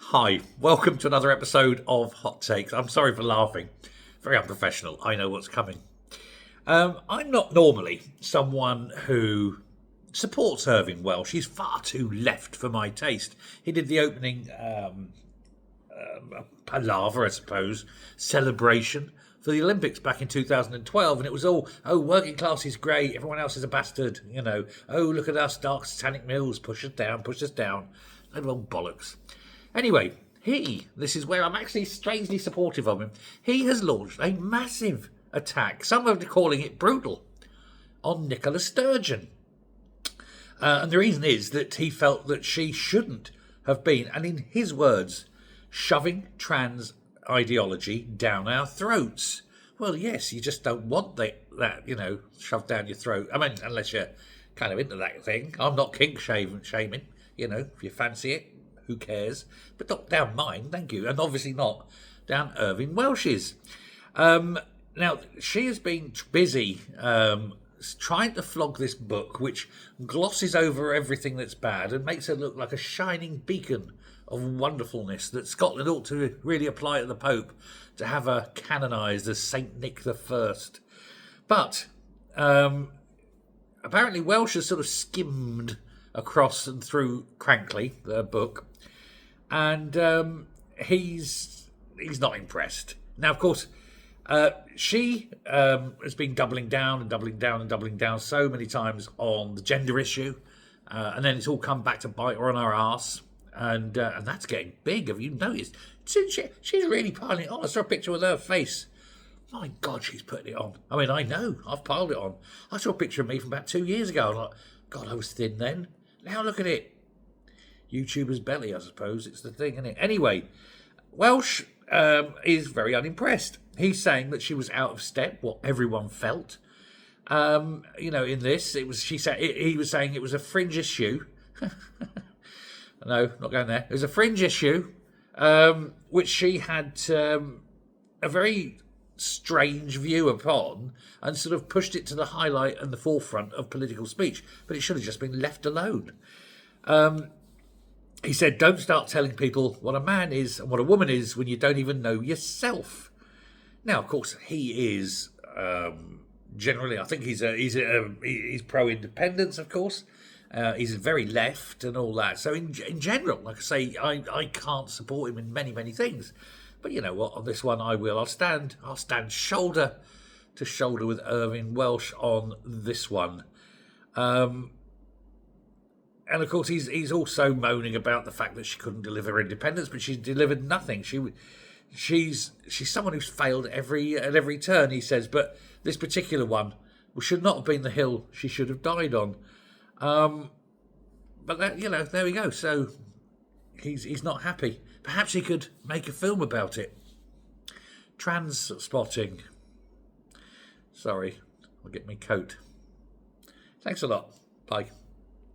Hi, welcome to another episode of Hot Takes. I'm sorry for laughing. Very unprofessional. I know what's coming. I'm not normally someone who supports Irvine Welsh. He's far too left for my taste. He did the opening palaver, I suppose, celebration for the Olympics back in 2012, and it was all, oh, working class is great, everyone else is a bastard, oh, look at us, dark satanic mills, push us down. Load of old bollocks. Anyway, this is where I'm actually strangely supportive of him, he has launched a massive attack, some are calling it brutal, on Nicola Sturgeon. And the reason is that he felt that she shouldn't have been, and in his words, shoving trans ideology down our throats. Well, yes, you just don't want that, shoved down your throat. I mean, unless you're kind of into that thing. I'm not kink shaming, if you fancy it, who cares? But not down mine, thank you. And obviously not down Irvine Welsh's. Now, she has been busy trying to flog this book, which glosses over everything that's bad and makes her look like a shining beacon of wonderfulness that Scotland ought to really apply to the Pope to have her canonised as Saint Nick the First. But apparently Welsh has sort of skimmed across and through Krankie, the book, and he's not impressed. Now, of course, she has been doubling down so many times on the gender issue, and then it's all come back to bite her on her arse, and that's getting big. Have you noticed? She's really piling it on. I saw a picture with her face. My God, she's putting it on. I mean, I know, I've piled it on. I saw a picture of me from about 2 years ago. I'm like, God, I was thin then. Now look at it. YouTuber's belly, I suppose. It's the thing, isn't it? Anyway, Welsh is very unimpressed. He's saying that she was out of step, what everyone felt. In this, he was saying it was a fringe issue. No, not going there. It was a fringe issue, which she had a very strange view upon and sort of pushed it to the highlight and the forefront of political speech. But it should have just been left alone. He said, don't start telling people what a man is and what a woman is when you don't even know yourself. Now, of course, he is generally, I think he's pro-independence, of course. He's very left and all that. So in general, like I say, I can't support him in many, many things. But you know what? On this one, I will. I'll stand shoulder to shoulder with Irvine Welsh on this one. And of course, he's also moaning about the fact that she couldn't deliver independence, but she delivered nothing. She's someone who's failed at every turn, he says. But this particular one should not have been the hill she should have died on. But that, there we go. So he's not happy. Perhaps he could make a film about it. Trans spotting. Sorry, I'll get my coat. Thanks a lot. Bye.